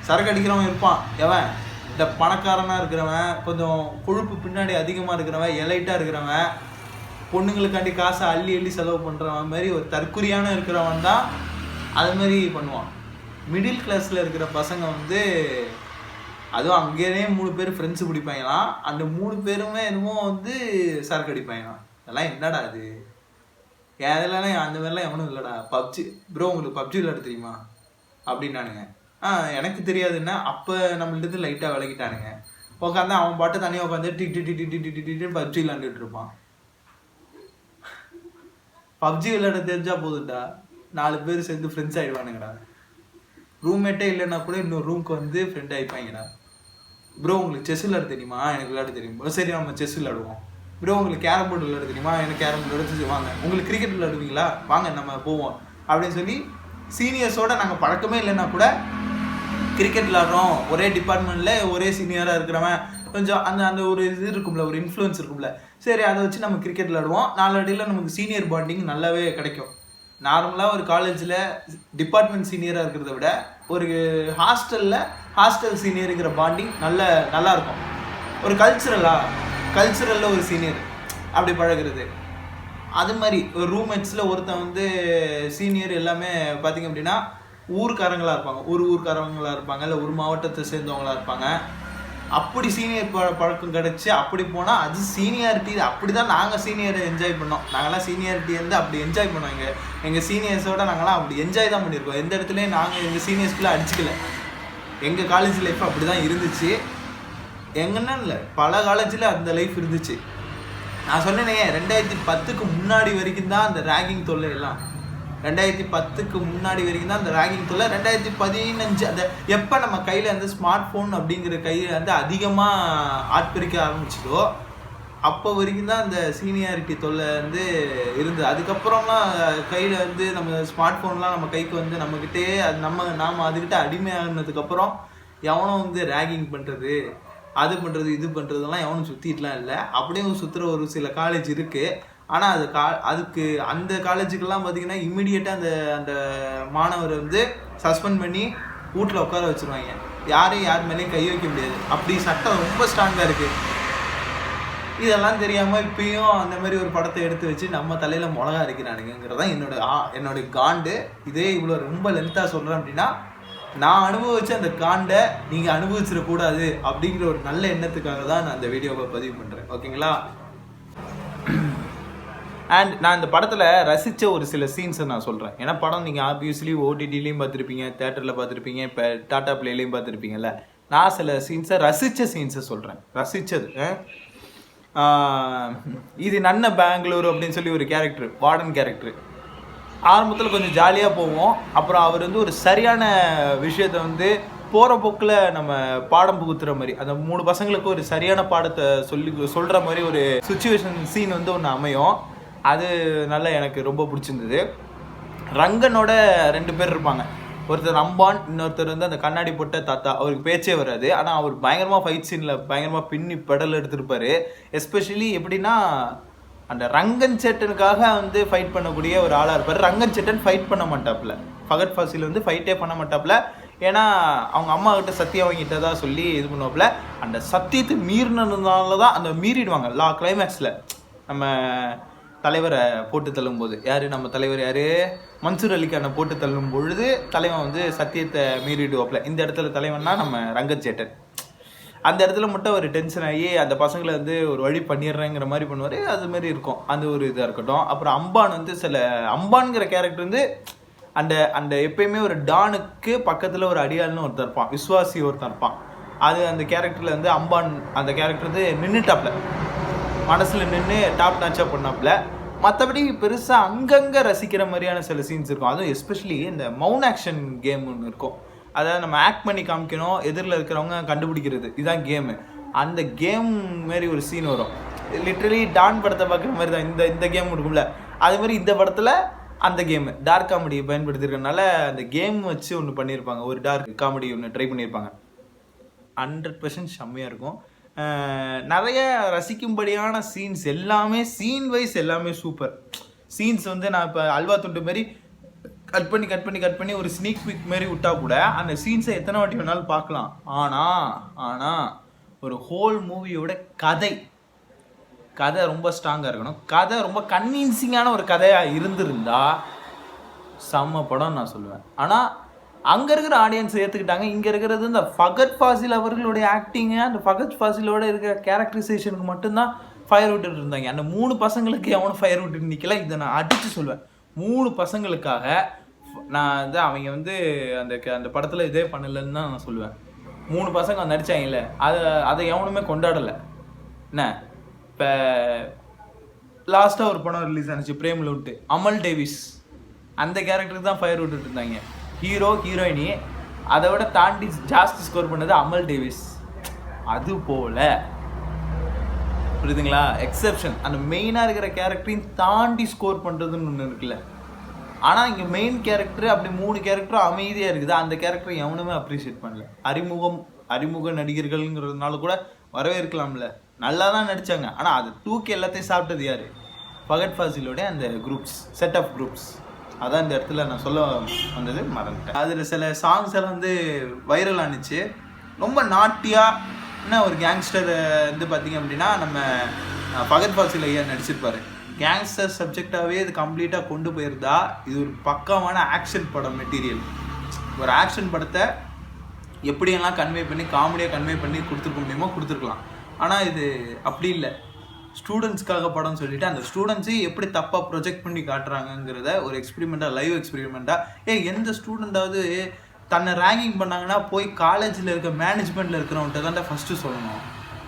சரக்கு அடிக்கிறவன் இருப்பான் எவன், இந்த பணக்காரனாக இருக்கிறவன், கொஞ்சம் கொழுப்பு பின்னாடி அதிகமாக இருக்கிறவன், எலைட்டாக இருக்கிறவன், பொண்ணுங்களுக்காண்டி காசை அள்ளி செலவு பண்ணுறவன் மாதிரி ஒரு தற்குறியான இருக்கிறவன் தான் அது மாதிரி பண்ணுவான். மிடில் கிளாஸில் இருக்கிற பசங்க வந்து அதுவும் அங்கேயே 3 பேர் ஃப்ரெண்ட்ஸு பிடிப்பாங்களாம். அந்த 3 பேருமே என்னமோ வந்து சரக்கு அடிப்பாங்களாம். அதெல்லாம் என்னடா அது? அதெல்லாம் அந்த மாதிரிலாம் எவனும் இல்லைடா. பப்ஜி ப்ரோ உங்களுக்கு பப்ஜி விளையாட தெரியுமா அப்படின்னானுங்க. எனக்கு தெரியாதுன்னா அப்போ நம்மள்ட்ட லைட்டாக விளக்கிட்டானுங்க. உட்காந்து அவன் பாட்டு தனியாக உட்காந்து டி பப்ஜி விளையாண்டுட்டு இருப்பான். பப்ஜி விளையாட தெரிஞ்சா போதும்டா, 4 பேர் சேர்ந்து ஃப்ரெண்ட்ஸ் ஆகிடுவானுங்கடா. ரூம்மேட்டே இல்லைன்னா கூட இன்னொரு ரூமுக்கு வந்து ஃப்ரெண்ட் ஆகிப்பாங்கடா. ப்ரோ உங்களுக்கு செஸ் விளையாட தெரியுமா? எனக்கு விளையாட தெரியும். சரி நம்ம செஸ் விளையாடுவோம். ப்ரோ உங்களுக்கு கேரம் போர்டு விளையாட தெரியுமா? எனக்கு கேரம் போர்டு விளையாட வாங்க. உங்களுக்கு கிரிக்கெட் விளையாடுவீங்களா? வாங்க நம்ம போவோம் அப்படின்னு சொல்லி சீனியர்ஸோட நாங்கள் பழக்கமே இல்லைன்னா கூட கிரிக்கெட் விளாட்றோம், ஒரே டிபார்ட்மெண்ட்டில் ஒரே சீனியராக இருக்கிறவன் கொஞ்சம் அந்த ஒரு இது இருக்கும்ல, ஒரு இன்ஃப்ளூயன்ஸ் இருக்கும்ல, சரி அதை வச்சு நம்ம கிரிக்கெட் விளாடுவோம். நாளடியில் நமக்கு சீனியர் பாண்டிங் நல்லாவே கிடைக்கும். நார்மலாக ஒரு காலேஜில் டிபார்ட்மெண்ட் சீனியராக இருக்கிறத விட ஒரு ஹாஸ்டல் சீனியருங்கிற பாண்டிங் நல்லா இருக்கும். ஒரு கல்ச்சுரலில் ஒரு சீனியர் அப்படி பழகிறது. அது மாதிரி ஒரு ரூம்மேட்ஸில் ஒருத்தன் வந்து சீனியர் எல்லாமே பார்த்திங்க அப்படின்னா ஊர்க்காரங்களாக இருப்பாங்க, ஊர்க்காரங்களாக இருப்பாங்க, இல்லை ஒரு மாவட்டத்தை சேர்ந்தவங்களாக இருப்பாங்க. அப்படி சீனியர் பழக்கம் கிடச்சி அப்படி போனால் அது சீனியாரிட்டி. அப்படி தான் நாங்கள் சீனியரை என்ஜாய் பண்ணோம். நாங்கள்லாம் சீனியாரிட்டி வந்து அப்படி என்ஜாய் பண்ணோம். எங்கள் சீனியர்ஸோட நாங்கள்லாம் அப்படி என்ஜாய் தான் பண்ணியிருக்கோம். எந்த இடத்துலையும் நாங்கள் எங்கள் சீனியர்ஸ்குள்ளே அடிச்சுக்கல. எங்கள் காலேஜ் லைஃப் அப்படி தான் இருந்துச்சு. எங்கன்னா இல்லை, பல காலேஜில் அந்த லைஃப் இருந்துச்சு. நான் சொன்னேனே 2010க்கு முன்னாடி வரைக்கும் தான் அந்த ரேகிங் தொல்லை எல்லாம். 2010க்கு முன்னாடி வரைக்கும் தான் அந்த ரேகிங் தொல்லை. 2015 அந்த எப்போ நம்ம கையில் வந்து ஸ்மார்ட் ஃபோன் அப்படிங்கிற கையில் வந்து அதிகமாக ஆட்பறிக்க ஆரம்பிச்சிட்டோ அப்போ வரைக்கும் தான் அந்த சீனியாரிட்டி தொல்லை வந்து இருந்தது. அதுக்கப்புறம்லாம் கையில் வந்து நம்ம ஸ்மார்ட் ஃபோன்லாம் நம்ம கைக்கு வந்து நம்மக்கிட்டே அது நாம் அதுக்கிட்ட அடிமையானதுக்கப்புறம் எவனும் வந்து ரேகிங் பண்ணுறது, அது பண்ணுறது, இது பண்ணுறதுலாம் எவனும் சுற்றிட்டுலாம் இல்லை. அப்படியே சுற்றுற ஒரு சில காலேஜ் இருக்குது. ஆனால் அதுக்கு அந்த காலேஜுக்கெல்லாம் பார்த்தீங்கன்னா இம்மிடியேட்டாக அந்த மாணவரை வந்து சஸ்பெண்ட் பண்ணி வீட்டில் உட்கார வச்சுருவாங்க. யாரையும் யார் மேலேயும் கை வைக்க முடியாது. அப்படி சட்டம் ரொம்ப ஸ்ட்ராங்காக இருக்குது. இதெல்லாம் தெரியாமல் இப்பயும் அந்த மாதிரி ஒரு படத்தை எடுத்து வச்சு நம்ம தலையில் மிளகா அரைக்கிறானுங்கிறதான் என்னோட காண்டு. இதே இவ்வளோ ரொம்ப லென்த்தாக சொல்கிறேன் அப்படின்னா நான் அனுபவிச்ச அந்த காண்டை நீங்கள் அனுபவிச்சிடக்கூடாது அப்படிங்கிற ஒரு நல்ல எண்ணத்துக்காக தான் நான் அந்த வீடியோவை பதிவு பண்ணுறேன். ஓகேங்களா? அண்ட் நான் இந்த படத்தில் ரசித்த ஒரு சில சீன்ஸை நான் சொல்கிறேன். ஏன்னா படம் நீங்கள் ஆப்வியஸ்லி ஓடிடிலையும் பார்த்துருப்பீங்க, தேட்டரில் பார்த்துருப்பீங்க, இப்போ டாடா பிளேலையும் பார்த்துருப்பீங்கல்ல. நான் சில சீன்ஸை ரசித்த சீன்ஸை சொல்கிறேன். ரசித்தது இது நன்ன பெங்களூரு அப்படின்னு சொல்லி ஒரு கேரக்டர், வார்டன் கேரக்டர். ஆரம்பத்தில் கொஞ்சம் ஜாலியாக போவோம். அப்புறம் அவர் வந்து ஒரு சரியான விஷயத்தை வந்து போகிற போக்கில் நம்ம பாடம் புகுத்துற மாதிரி, அந்த 3 பசங்களுக்கு ஒரு சரியான பாடத்தை சொல்கிற மாதிரி ஒரு சுச்சுவேஷன் சீன் வந்து ஒன்று அமையும். அது நல்லா எனக்கு ரொம்ப பிடிச்சிருந்தது. ரங்கனோட 2 பேர் இருப்பாங்க. ஒருத்தர் அம்பான், இன்னொருத்தர் வந்து அந்த கண்ணாடி போட்ட தாத்தா. அவருக்கு பேச்சே வராது, ஆனால் அவர் பயங்கரமாக ஃபைட் சீனில் பயங்கரமாக பின்னி பெடல் எடுத்திருப்பாரு. எஸ்பெஷலி எப்படின்னா அந்த ரங்கன் சேட்டனுக்காக வந்து ஃபைட் பண்ணக்கூடிய ஒரு ஆளாக இருப்பார். ரங்கன் சேட்டன் ஃபைட் பண்ண மாட்டாப்புல, ஃபகத் ஃபாசில் வந்து ஃபைட்டே பண்ண மாட்டாப்புல. ஏன்னா அவங்க அம்மா கிட்ட சத்தியம் வாங்கிட்டதா சொல்லி இது பண்ணுவாப்புல. அந்த சத்தியத்தை மீறினதுனால தான் அந்த மீறிடுவாங்க. கிளைமேக்ஸில் நம்ம தலைவரை போட்டு தள்ளும் போது, நம்ம தலைவர் மன்சூர் அலிகானை போட்டு தள்ளும் பொழுது தலைவன் வந்து சத்தியத்தை மீறிடுவாப்புல. இந்த இடத்துல தலைவன்னா நம்ம ரங்கன் சேட்டன். அந்த இடத்துல மட்டும் ஒரு டென்ஷன் ஆகி அந்த பசங்களை வந்து ஒரு வழி பண்ணிடுறேங்கிற மாதிரி பண்ணுவார். அது மாதிரி இருக்கும், அந்த ஒரு இதாக இருக்கட்டும். அப்புறம் அம்பான் வந்து அம்பான்கிற கேரக்டர் வந்து அந்த எப்பயுமே ஒரு டானுக்கு பக்கத்தில் ஒரு அடியாள்னு ஒருத்தர் இருப்பான், விஸ்வாசி ஒருத்தர் இருப்பான். அது அந்த கேரக்டரில் வந்து அம்பான் அந்த கேரக்டர் வந்து நின்றுட்டாப்ல, மனசில் நின்று டாப் நாச்சாக பண்ணாப்புல. மற்றபடி பெருசாக அங்கங்கே ரசிக்கிற மாதிரியான சில சீன்ஸ் இருக்கும். அதுவும் எஸ்பெஷலி இந்த மவுன் ஆக்ஷன் கேம் ஒன்று இருக்கும். அதாவது நம்ம ஆக்ட் பண்ணி காமிக்கணும், எதிரில் இருக்கிறவங்க கண்டுபிடிக்கிறது, இதுதான் கேமு. அந்த கேம் மாரி ஒரு சீன் வரும். லிட்ரலி டான் படத்தை பார்க்குற மாதிரி தான் இந்த கேம் இருக்கும்ல, அது மாதிரி இந்த படத்தில் அந்த கேமு டார்க் காமெடியை பயன்படுத்தியிருக்கனால அந்த கேம் வச்சு ஒன்று பண்ணியிருப்பாங்க. ஒரு டார்க் காமெடி ஒன்று ட்ரை பண்ணியிருப்பாங்க. 100% செம்மையாக இருக்கும். நிறைய ரசிக்கும்படியான சீன்ஸ் எல்லாமே, சீன் வைஸ் எல்லாமே சூப்பர் சீன்ஸ். வந்து நான் இப்போ அல்வா துண்டு மாரி கட் பண்ணி ஒரு ஸ்னீக் பிக் மாரி விட்டா கூட அந்த சீன்ஸை எத்தனை வாட்டி வேணாலும் பார்க்கலாம். ஆனால் ஒரு ஹோல் மூவியோட கதை ரொம்ப ஸ்ட்ராங்காக இருக்கணும். கதை ரொம்ப கன்வின்சிங்கான ஒரு கதையாக இருந்திருந்தா செம்ம படம் நான் சொல்லுவேன். ஆனால் அங்கே இருக்கிற ஆடியன்ஸ் ஏற்றுக்கிட்டாங்க. இங்கே இருக்கிறது இந்த ஃபகத் ஃபாசில் அவர்களுடைய ஆக்டிங்கு, அந்த ஃபகத் ஃபாசிலோட இருக்கிற கேரக்டரைசேஷனுக்கு மட்டும்தான் ஃபயர் விட்டுட்டு இருந்தாங்க. அந்த 3 பசங்களுக்கு எவனும் ஃபயர் விட்டுட்டு நிற்கல. இதை நான் அடித்து சொல்வேன். 3 பசங்களுக்காக நான் வந்து அவங்க வந்து அந்த படத்தில் இதே பண்ணலைன்னு தான் நான் சொல்லுவேன். 3 பசங்க நடித்தாங்கல்ல, அதை எவனுமே கொண்டாடலை. என்ன இப்போ லாஸ்ட்டாக ஒரு படம் ரிலீஸ் ஆனிச்சு பிரேம்லுன்ட்டு, அமல் டேவிஸ் அந்த கேரக்டருக்கு தான் ஃபயர் விட்டுட்டு இருந்தாங்க. ஹீரோ ஹீரோயினி அதை விட தாண்டி ஜாஸ்தி ஸ்கோர் பண்ணது அமல் டேவிஸ். அது போல புரியுதுங்களா, எக்ஸெப்ஷன் அந்த மெயினாக இருக்கிற கேரக்டரையும் தாண்டி ஸ்கோர் பண்ணுறதுன்னு ஒன்று இருக்குல்ல. ஆனால் இங்கே மெயின் கேரக்டர் அப்படி 3 கேரக்டரும் அமைதியாக இருக்குது. அந்த கேரக்டரை எவனுமே அப்ரிஷியேட் பண்ணல. அறிமுக நடிகர்கள்ங்கிறதுனால கூட வரவேற்கலாம்ல, நல்லா தான் நடித்தாங்க. ஆனால் அது தூக்கி எல்லாத்தையும் சாப்பிட்டது யார்? ஃபகத் ஃபாசிலோடைய அந்த குரூப்ஸ், செட் ஆஃப் குரூப்ஸ். அதான் இந்த இடத்துல நான் சொல்ல வந்தது மறந்துட்டேன். அதில் சில சாங்ஸ் எல்லாம் வந்து வைரல் ஆனிச்சு. ரொம்ப நாட்டியாக ஒரு கேங்ஸ்டர் வந்து பார்த்திங்க அப்படின்னா நம்ம ஃபகத் ஃபாசில் ஐயா நடிச்சிருப்பாரு. கேங்ஸ்டர் சப்ஜெக்டாகவே இது கம்ப்ளீட்டாக கொண்டு போயிருந்தா இது ஒரு பக்கமான ஆக்ஷன் படம் மெட்டீரியல். ஒரு ஆக்ஷன் படத்தை எப்படியெல்லாம் கன்வே பண்ணி காமெடியாக கன்வே பண்ணி கொடுத்துருக்க முடியுமோ கொடுத்துருக்கலாம். ஆனால் இது அப்படி இல்லை. ஸ்டூடெண்ட்ஸ்க்காக படம் சொல்லிட்டு அந்த ஸ்டூடெண்ட்ஸை எப்படி தப்பாக ப்ரொஜெக்ட் பண்ணி காட்டுறாங்கங்கிறத ஒரு எக்ஸ்பெரிமெண்ட்டாக, லைவ் எக்ஸ்பெரிமெண்ட்டாக. எந்த ஸ்டூடெண்ட்டாவது தன்னை ரேங்கிங் பண்ணாங்கன்னா போய் காலேஜில் இருக்க மேனேஜ்மெண்ட்டில் இருக்கிறவன்ட்ட தான் ஃபஸ்ட்டு சொல்லணும்.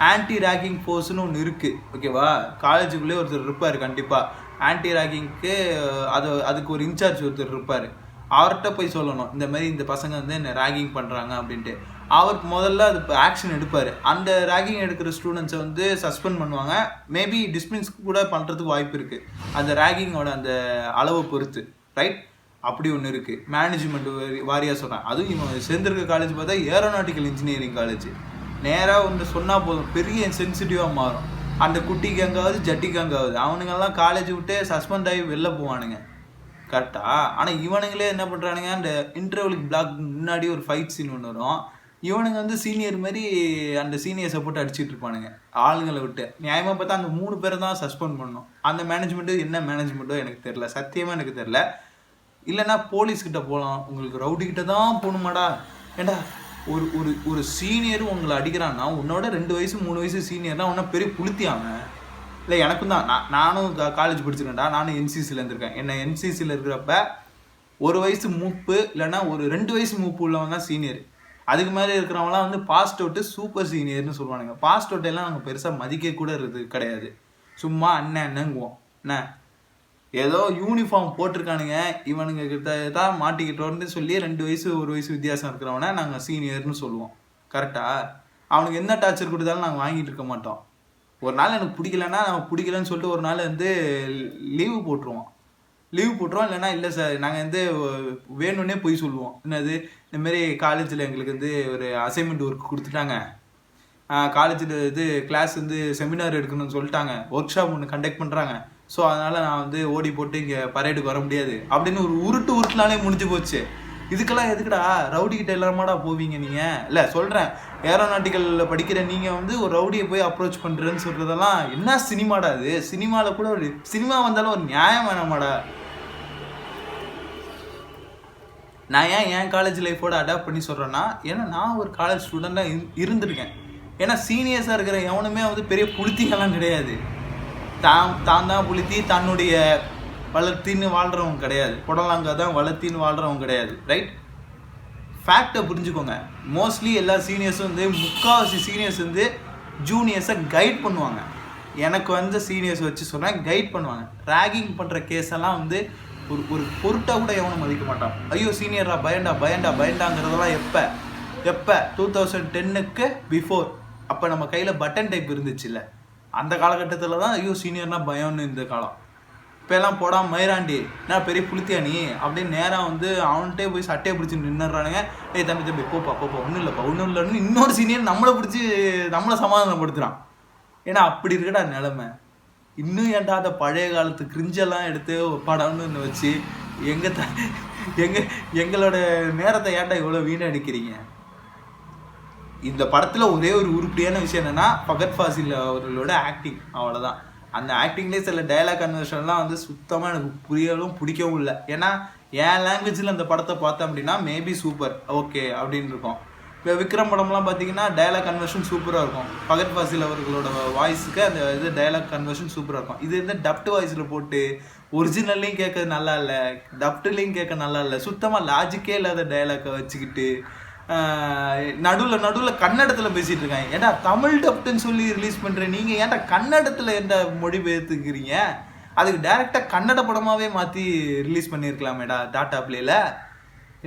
ஆன்டி ரேகிங் ஃபோர்ஸ்னு ஒன்று இருக்குது, ஓகேவா? காலேஜுக்குள்ளே ஒருத்தர் இருப்பார் கண்டிப்பாக. ஆன்டி ரேகிங்க்கு அதுக்கு ஒரு இன்சார்ஜ் ஒருத்தர் இருப்பார். அவர்கிட்ட போய் சொல்லணும், இந்த மாதிரி இந்த பசங்க வந்து என்ன ரேகிங் பண்ணுறாங்க அப்படின்ட்டு. அவர் முதல்ல அது ஆக்ஷன் எடுப்பார். அந்த ரேகிங் எடுக்கிற ஸ்டூடெண்ட்ஸை வந்து சஸ்பெண்ட் பண்ணுவாங்க. மேபி டிஸ்மிஸ் கூட பண்ணுறதுக்கு வாய்ப்பு இருக்குது, அந்த ரேகிங்கோட அந்த அளவை பொறுத்து, ரைட்? அப்படி ஒன்று இருக்குது. மேனேஜ்மெண்ட் வாரியாக சொல்கிறேன். அதுவும் இவன் சேர்ந்துருக்க காலேஜ் பார்த்தா ஏரோநாட்டிக்கல் இன்ஜினியரிங் காலேஜ். நேராக ஒன்று சொன்னால் போதும், பெரிய சென்சிட்டிவாக மாறும். அந்த குட்டி கேங்காவது ஜட்டி கேங்காவது அவனுங்கெல்லாம் காலேஜ் விட்டு சஸ்பெண்ட் ஆகி வெளில போவானுங்க, கரெக்டாக? ஆனால் இவனுங்களே என்ன பண்ணுறானுங்க, அந்த இன்டர்வலுக்கு பிளாக் முன்னாடி ஒரு ஃபைட் சீன் ஒன்று வரும். இவனுங்க வந்து சீனியர் மாதிரி அந்த சீனியர்ஸை போட்டு அடிச்சுட்டு இருப்பானுங்க ஆளுங்களை விட்டு. நியாயமாக பார்த்தா அந்த 3 பேரை தான் சஸ்பெண்ட் பண்ணணும். அந்த மேனேஜ்மெண்ட்டு என்ன மேனேஜ்மெண்ட்டோ எனக்கு தெரில, சத்தியமாக எனக்கு தெரில. இல்லைன்னா போலீஸ்கிட்ட போகலாம், உங்களுக்கு ரவுடிக்கிட்ட தான் போகணுமாடா. ஏண்டா ஒரு சீனியரும் உங்களை அடிக்கிறான்னா உன்னோட 2 வயசு 3 வயசு சீனியர்னா உன்ன பெரிய புளுத்தியாங்க. இல்லை எனக்கும் தான், நானும் காலேஜ் படிச்சிருக்கேன்டா, நானும் என்சிசியில் இருந்திருக்கேன். என்ன என்சிசியில் இருக்கிறப்ப 1 வயசு மூப்பு இல்லைன்னா ஒரு 2 வயசு மூப்பு உள்ளவங்க தான் சீனியர். அதுக்கு மேலே இருக்கிறவங்களாம் வந்து பாஸ்ட் அவுட்டு சூப்பர் சீனியர்னு சொல்லுவானுங்க. பாஸ்ட் அவுட் எல்லாம் நாங்கள் பெருசாக மதிக்க கூட கிடையாது. சும்மா அண்ணங்குவோம். என்ன ஏதோ யூனிஃபார்ம் போட்டிருக்கானுங்க இவனுங்க கிட்ட தான் மாட்டிக்கிட்டோன்னு சொல்லி 2 வயசு 1 வயசு வித்தியாசம் இருக்கிறவன நாங்கள் சீனியர்னு சொல்லுவோம், கரெக்டாக? அவனுக்கு என்ன டார்ச்சர் கொடுத்தாலும் நாங்கள் வாங்கிட்டு இருக்க மாட்டோம். ஒரு நாள் எனக்கு பிடிக்கலன்னா நம்ம பிடிக்கலன்னு சொல்லிட்டு ஒரு நாள் வந்து லீவு போட்டுருவோம். இல்லைன்னா இல்லை சார் நாங்கள் வந்து வேணும்னே போய் சொல்லுவோம். என்னது, இந்தமாரி காலேஜில் எங்களுக்கு வந்து ஒரு அசைன்மெண்ட் ஒர்க் கொடுத்துட்டாங்க, காலேஜில் இது கிளாஸ் வந்து செமினார் எடுக்கணும்னு சொல்லிட்டாங்க, ஒர்க் ஷாப் ஒன்று கண்டக்ட் பண்ணுறாங்க, ஸோ அதனால் நான் வந்து ஓடி போட்டு இங்கே பரேடுக்கு வர முடியாது அப்படின்னு ஒரு உருட்டுனாலே முடிஞ்சு போச்சு. இதுக்கெல்லாம் எதுக்குடா ரவுடிக்கிட்ட எல்லாமாடா போவீங்க நீங்கள்? இல்லை சொல்கிறேன், ஏரோநாட்டிக்கலில் படிக்கிற நீங்கள் வந்து ஒரு ரவுடியை போய் அப்ரோச் பண்ணுறேன்னு சொல்கிறதெல்லாம் என்ன சினிமாடா அது? சினிமாவில் கூட ஒரு சினிமா வந்தாலும் ஒரு நியாயம் வேணாமாடா? நான் ஏன் என் காலேஜ் லைஃபோட அடாப்ட் பண்ணி சொல்கிறேன்னா, ஏன்னா நான் ஒரு காலேஜ் ஸ்டூடெண்ட்டாக இருந்திருக்கேன். ஏன்னா சீனியர்ஸாக இருக்கிற எவனுமே வந்து பெரிய புளுத்திகள்லாம் கிடையாது. தான் புளுத்தி, தன்னுடைய வளர்த்தின்னு வாழ்கிறவங்க கிடையாது. புடலாங்க தான் வளர்த்தின்னு வாழ்கிறவங்க கிடையாது, ரைட்? ஃபேக்டை புரிஞ்சுக்கோங்க. மோஸ்ட்லி எல்லா சீனியர்ஸும் வந்து முக்கால்வாசி சீனியர்ஸ் வந்து ஜூனியர்ஸை கைட் பண்ணுவாங்க. எனக்கு வந்து சீனியர்ஸ் வச்சு சொல்கிறேன், கைட் பண்ணுவாங்க. ரேகிங் பண்ணுற கேஸெல்லாம் வந்து ஒரு பொருட்டாக கூட எவனும் மதிக்க மாட்டான். ஐயோ சீனியரா பயண்டாங்கிறதெல்லாம் எப்போ 2010க்கு பிஃபோர், அப்போ நம்ம கையில் பட்டன் டைப் இருந்துச்சுல்ல, அந்த காலகட்டத்தில் தான் ஐயோ சீனியர்னா பயம்னு இந்த காலம். இப்போ எல்லாம் போடாமல் மயிராண்டி நான் பெரிய புளுத்தியா நீ அப்படின்னு நேராக வந்து அவன்கிட்டே போய் சட்டையை பிடிச்சி நின்றுறானுங்க. தம்பி போப்பா ஒன்றும் இல்லைன்னு இன்னொரு சீனியர் நம்மளை பிடிச்சி நம்மளை சமாதானப்படுத்துகிறான். ஏன்னா அப்படி இருக்கடா நிலைமை. இன்னும் ஏன்டா அந்த பழைய காலத்து கிரிஞ்செல்லாம் எடுத்து படம்னு வச்சு எங்களோட நேரத்தை ஏன்டா இவ்வளோ வீணடிக்கிறீங்க? இந்த படத்தில் ஒரே ஒரு உருப்படியான விஷயம் என்னென்னா ஃபகத் ஃபாசில் அவர்களோட ஆக்டிங், அவ்வளோதான். அந்த ஆக்டிங்லேயே சில டைலாக் கன்வர்ஷன்லாம் வந்து சுத்தமாக எனக்கு புரியவும் பிடிக்கவும் இல்லை. ஏன்னா என் லாங்குவேஜில் அந்த படத்தை பார்த்தேன் அப்படின்னா மேபி சூப்பர் ஓகே அப்படின்னு இருக்கும். இப்போ விக்ரம் படம்லாம் பார்த்தீங்கன்னா டயலாக் கன்வர்ஷன் சூப்பராக இருக்கும். ஃபகத் ஃபாசில் அவர்களோட வாய்ஸுக்கு அந்த இது டயலாக் கன்வர்ஷன் சூப்பராக இருக்கும். இது வந்து டப்டு வாய்ஸில் போட்டு ஒரிஜினல்லையும் கேட்க நல்லா இல்லை, டப்டுலையும் கேட்க நல்லா இல்லை, சுத்தமாக லாஜிக்கே இல்லாத டயலாக்கை வச்சுக்கிட்டு நடுவில் கன்னடத்தில் பேசிகிட்டு இருக்காங்க. ஏன்டா தமிழ் டப்டுன்னு சொல்லி ரிலீஸ் பண்ணுறேன், நீங்கள் ஏன்டா கன்னடத்தில் எந்த மொழி பெயர்த்துக்கிறீங்க? அதுக்கு டைரெக்டாக கன்னட படமாகவே மாற்றி ரிலீஸ் பண்ணியிருக்கலாமேடா டாடா பிளேல,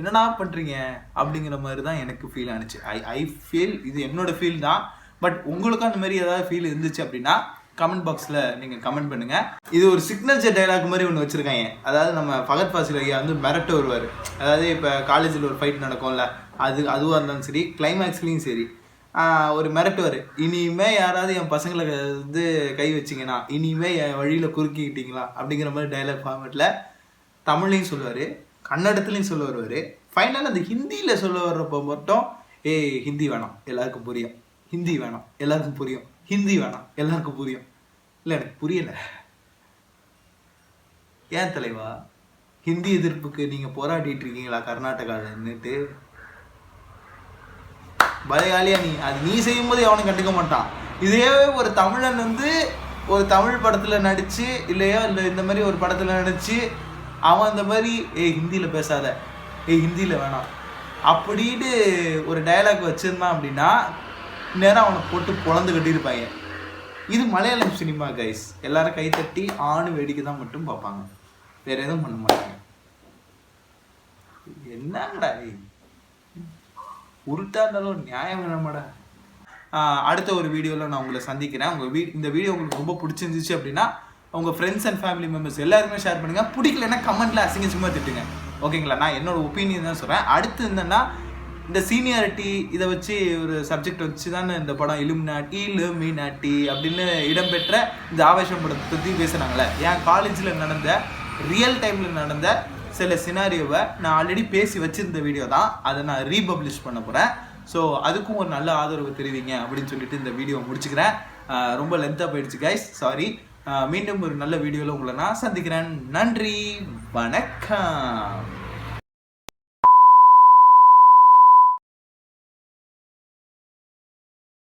என்னடா பண்ணுறீங்க அப்படிங்கிற மாதிரி தான் எனக்கு ஃபீல் ஆனிச்சு. ஐ ஃபீல் இது என்னோட ஃபீல் தான். பட் உங்களுக்கும் அந்த மாதிரி ஏதாவது ஃபீல் இருந்துச்சு அப்படின்னா கமெண்ட் பாக்ஸில் நீங்கள் கமெண்ட் பண்ணுங்கள். இது ஒரு சிக்னேச்சர் டைலாக் மாதிரி ஒன்று வச்சுருக்காங்க. அதாவது நம்ம ஃபகத் ஃபாசில் ஐயா வந்து மிரட்ட வருவார். அதாவது இப்போ காலேஜில் ஒரு ஃபைட் நடக்கும்ல, அதுவாக இருந்தாலும் சரி, கிளைமேக்ஸ்லேயும் சரி, ஒரு மிரட்டுவார். இனிமே யாராவது என் பசங்களை வந்து கை வச்சிங்கன்னா, இனிமே என் வழியில் குறுக்கிக்கிட்டீங்களா அப்படிங்கிற மாதிரி டைலாக் ஃபார்மேட்டில் தமிழ்லையும் சொல்லுவார், கன்னடத்துலையும் சொல்ல வருவார். ஃபைனலாக அந்த ஹிந்தியில் சொல்ல வர்றப்போ மட்டும் ஹிந்தி வேணாம் எல்லாருக்கும் புரியும், ஹிந்தி வேணாம் எல்லாருக்கும் புரியும், ஹிந்தி வேணாம் எல்லாருக்கும் புரியும். இல்லை எனக்கு புரியலை. ஏன் தலைவா ஹிந்தி எதிர்ப்புக்கு நீங்கள் போராடிட்டு இருக்கீங்களா கர்நாடகாவில்ன்னுட்டு? பலையாலியா நீ அது நீ செய்யும்போது எவனும் கண்டுக்க மாட்டான். இதே ஒரு தமிழன் வந்து ஒரு தமிழ் படத்தில் நடித்து இல்லையோ இல்லை இந்த மாதிரி ஒரு படத்தில் நடித்து அவன் இந்த மாதிரி ஹிந்தியில் பேசாத, ஹிந்தியில் வேணாம் அப்படின்னு ஒரு டயலாக் வச்சுருந்தான் அப்படின்னா நேரம் அவனை போட்டு பொழந்து கட்டியிருப்பாங்க. இது மலையாளம் சினிமா கைஸ். எல்லாரும் கைத்தட்டி ஆணு வேடிக்கை தான் மட்டும் பார்ப்பாங்க, வேற எதுவும் பண்ண மாட்டாங்க. என்னங்கடா உருட்டா இருந்தாலும் நியாயம் வேணாமாடா. அடுத்த ஒரு வீடியோவில் நான் உங்களை சந்திக்கிறேன். இந்த வீடியோ உங்களுக்கு ரொம்ப பிடிச்சிருந்துச்சு அப்படின்னா உங்கள் ஃப்ரெண்ட்ஸ் அண்ட் ஃபேமிலி மெம்பர்ஸ் எல்லாருக்குமே ஷேர் பண்ணுங்கள். பிடிக்கலன்னா கமெண்ட்டில் அசிங்கமாக திட்டுங்க, ஓகேங்களா? நான் என்னோட ஒப்பீனியன் தான் சொல்கிறேன். அடுத்து என்னன்னா இந்த சீனியாரிட்டி இதை வச்சு ஒரு சப்ஜெக்ட் வச்சு தானே இந்த படம் இலுமினாட்டி அப்படின்னு இடம்பெற்ற இந்த ஆவேசம் படத்தை பற்றி பேசுகிறாங்களே. என் காலேஜில் நடந்த ரியல் டைமில் நடந்த சில சினாரியோவை நான் ஆல்ரெடி பேசி வச்சுருந்த வீடியோ தான். அதை நான் ரீபப்ளிஷ் பண்ண போகிறேன். ஸோ அதுக்கும் ஒரு நல்ல ஆதரவு தெரிவிங்க அப்படின்னு சொல்லிட்டு இந்த வீடியோ முடிச்சுக்கிறேன். ரொம்ப லென்த்தாக போயிடுச்சு கைஸ், சாரி. மீண்டும் ஒரு நல்ல வீடியோவில் உங்களை நான் சந்திக்கிறேன். நன்றி, வணக்கம்.